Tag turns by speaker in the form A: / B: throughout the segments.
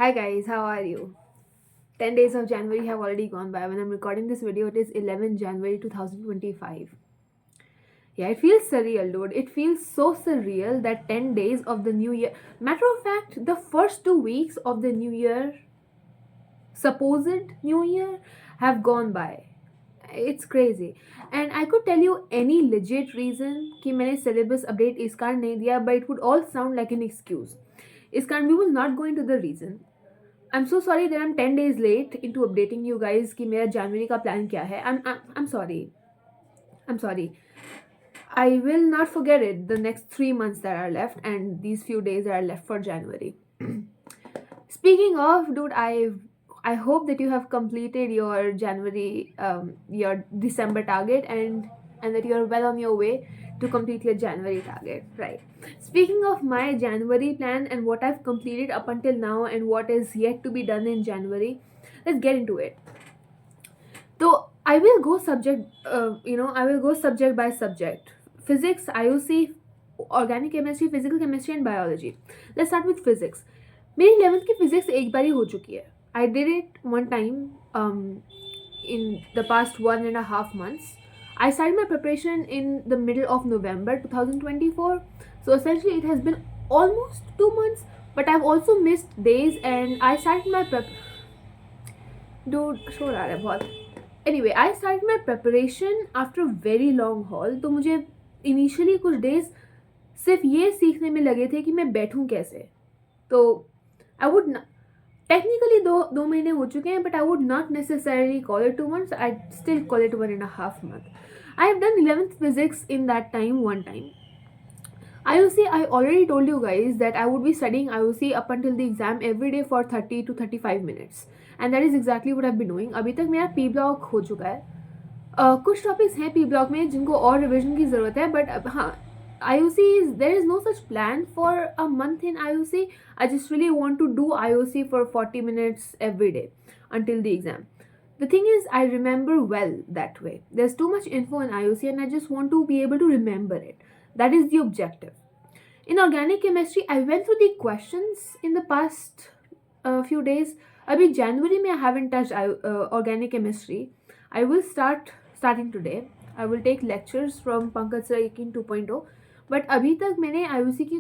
A: Hi guys, how are you? 10 days of January have already gone by. When I'm recording this video, it is 11 January 2025. Yeah, it feels surreal, dude. It feels so surreal that 10 days of the new year. Matter of fact, the first 2 weeks of the new year, supposed new year, have gone by. It's crazy. And I could tell you any legit reason कि मैंने syllabus update इस कारण नहीं दिया, but it would all sound like an excuse. इस कारण we will not go into the reason. I'm so sorry that I'm 10 days late into updating you guys कि मेरा जनवरी का प्लान क्या है. I'm sorry. I'm sorry. I will not forget it the next 3 months that are left and these few days that are left for January. Speaking of, dude, I hope that you have completed your January, your December target, and that you are well on your way to complete your January target. Right. Speaking of my January plan and what I've completed up until now and what is yet to be done in January, let's get into it. So I will go I will go subject by subject. Physics, IOC, organic chemistry, physical chemistry and biology. Let's start with physics. मेरी 11th की physics एक बार ही हो चुकी है. I did it one time in the past 1.5 months. I started my preparation in the middle of November 2024. So essentially it has been almost 2 months, but I've also missed days and I started my prep. Dude, शोर आ रहा है बहुत. Anyway, I started my preparation after a very long haul. तो मुझे initially कुछ days सिर्फ ये सीखने में लगे थे कि मैं बैठूं कैसे. तो I would not, technically दो महीने हो चुके हैं, but I would not necessarily call it 2 months. I'd still call it 1.5 month. I have done 11th physics in that time one time. IOC, I already told you guys that I would be studying IOC up until the exam every day for 30 to 35 minutes. And that is exactly what I've been doing. अभी तक मेरा P block हो चुका है. कुछ topics हैं P block में जिनको और रिविजन की ज़रूरत है, बट हाँ, IOC there is no such plan for a month in IOC. I just really want to do IOC for 40 minutes every day until the exam. The thing is, I remember well that way. There's too much info in IOC and I just want to be able to remember it. That is the objective. In organic chemistry, I went through the questions in the past few days. Abhi January mein I haven't touched organic chemistry. I will starting today. I will take lectures from Pankaj Sir in 2.0. But अभी तक मैंने IOC की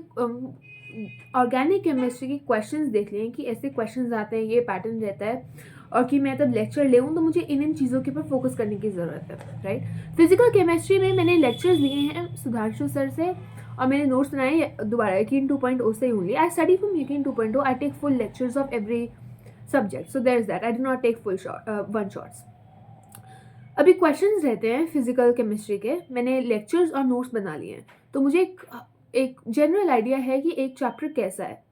A: organic chemistry की questions देख लिए हैं कि ऐसे क्वेश्चंस आते हैं, ये पैटर्न रहता है, और कि मैं तब लेक्चर ले तो मुझे इन चीज़ों के ऊपर फोकस करने की ज़रूरत है. राइट. फिजिकल केमिस्ट्री में मैंने लेक्चर्स लिए हैं सुधांशु सर से और मैंने नोट्स बनाए दोबारा यकीन 2.0 से ही only. I study from Yakeen 2.0. I take full lectures of every subject. So there is that. I do not take full one shots. अभी क्वेश्चंस रहते हैं फिजिकल केमिस्ट्री के, मैंने लेक्चर्स और नोट्स बना लिए हैं, तो मुझे एक जनरल आइडिया है कि एक चैप्टर कैसा है.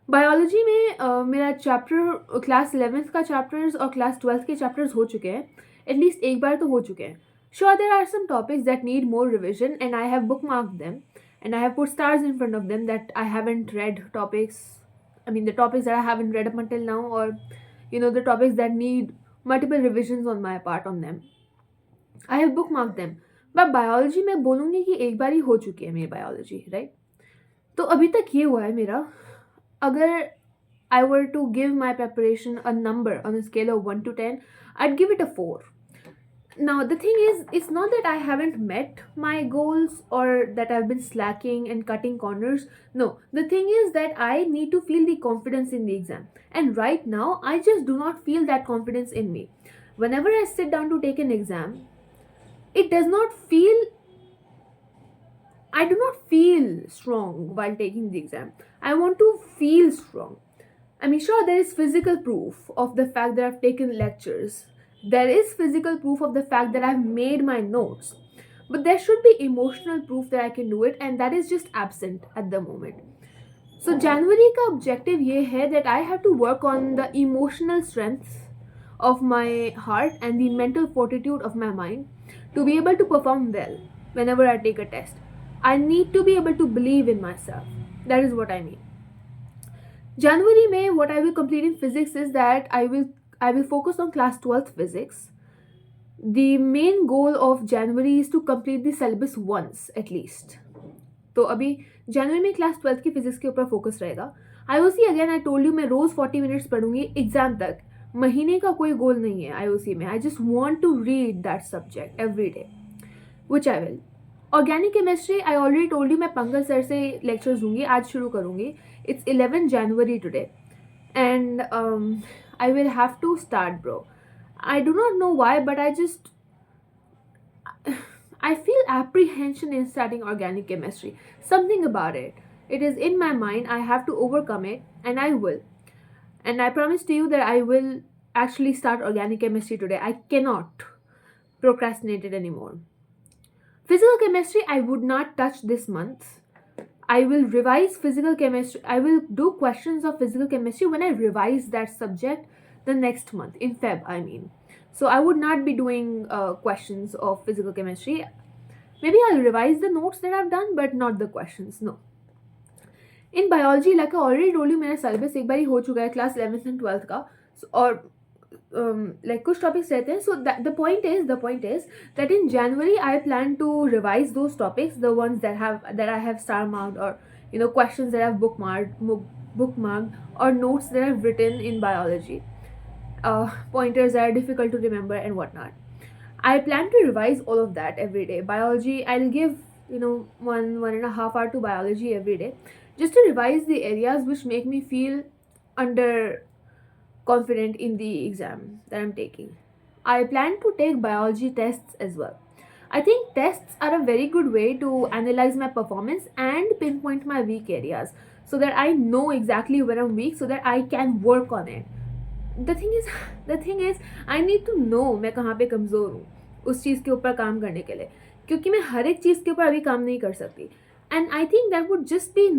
A: बायोलॉजी में मेरा चैप्टर क्लास 11th का चैप्टर्स और क्लास 12th के चैप्टर्स हो चुके हैं. एटलीस्ट एक बार तो हो चुके हैं. Sure there are some topics that need more revision and I have bookmarked them and I have put stars in front of them that I haven't read topics. I mean the topics that I haven't read up until now, or the topics that need multiple revisions on my part on them. I have bookmarked them. But biology मैं बोलूँगी कि एक बार ही हो चुकी है मेरी biology. Right. तो अभी तक ये हुआ है मेरा. अगर I were to give my preparation a number on a scale of 1 to 10, I'd give it a 4. Now the thing is, it's not that I haven't met my goals or that I've been slacking and cutting corners. No, the thing is that I need to feel the confidence in the exam, and right now I just do not feel that confidence in me. Whenever I sit down to take an exam, it does not feel, I do not feel strong while taking the exam. I want to feel strong. I mean, sure, there is physical proof of the fact that I've taken lectures. There is physical proof of the fact that I've made my notes. But there should be emotional proof that I can do it, and that is just absent at the moment. So January का objective ये है that I have to work on the emotional strength of my heart and the mental fortitude of my mind to be able to perform well whenever I take a test. I need to be able to believe in myself. That is what I mean. January में what I will complete in physics is that I will focus on class 12th physics. The main goal of January is to complete the syllabus once at least. तो अभी जनवरी में class 12th की physics के ऊपर focus रहेगा. IOC again I told you मैं रोज 40 minutes पढ़ूंगी exam तक, महीने का कोई गोल नहीं है IOC में. I just want to read that subject every day, which I will. Organic chemistry I already told you मैं पंकज सर से लेक्चर्स दूंगी, आज शुरू करूंगी. It's 11 January today and I will have to start bro. I do not know why, but I feel apprehension in studying organic chemistry. Something about it. It is in my mind. I have to overcome it, and I will. And I promise to you that I will actually start organic chemistry today. I cannot procrastinate it anymore. Physical chemistry, I would not touch this month. I will revise physical chemistry. I will do questions of physical chemistry when I revise that subject the next month, in Feb, I mean. So I would not be doing questions of physical chemistry. Maybe I'll revise the notes that I've done, but not the questions, no. In biology, like I already told you, मेरा syllabus एक बारी हो चुका है class 11th and 12th का. और like कुछ topics रहते हैं. So the point is that in January I plan to revise those topics, the ones that I have star marked, or you know, questions that I've bookmarked, or notes that I've written in biology, pointers that are difficult to remember and whatnot. I plan to revise all of that every day. Biology, I'll give, you know, 1.5 hour to biology every day, just to revise the areas which make me feel under confident in the exam that I'm taking. I plan to take biology tests as well. I think tests are a very good way to analyze my performance and pinpoint my weak areas, so that I know exactly where I'm weak, so that I can work on it. The thing is I need to know मैं कहाँ पे कमज़ोर हूँ उस चीज़ के ऊपर काम करने के लिए, क्योंकि मैं हर एक चीज़ के ऊपर अभी काम नहीं कर सकती. And I think that would just be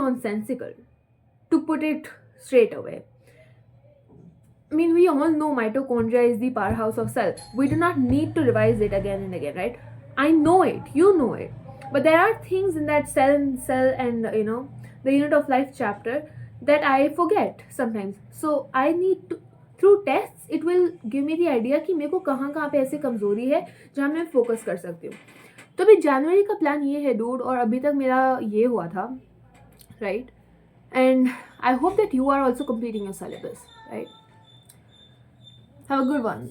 A: nonsensical, to put it straight away. I mean, we all know mitochondria is the powerhouse of cell. We do not need to revise it again and again, right? I know it, you know it. But there are things in that cell and you know, the unit of life chapter that I forget sometimes. So I need to, through tests, it will give me the idea कि मेरे को कहाँ पे ऐसे कमज़ोरी है जहाँ मैं फोकस कर सकती हूँ. तो अभी जनवरी का प्लान ये है डूड, और अभी तक मेरा ये हुआ था, right? And I hope that you are also completing your syllabus, right? Have a good one.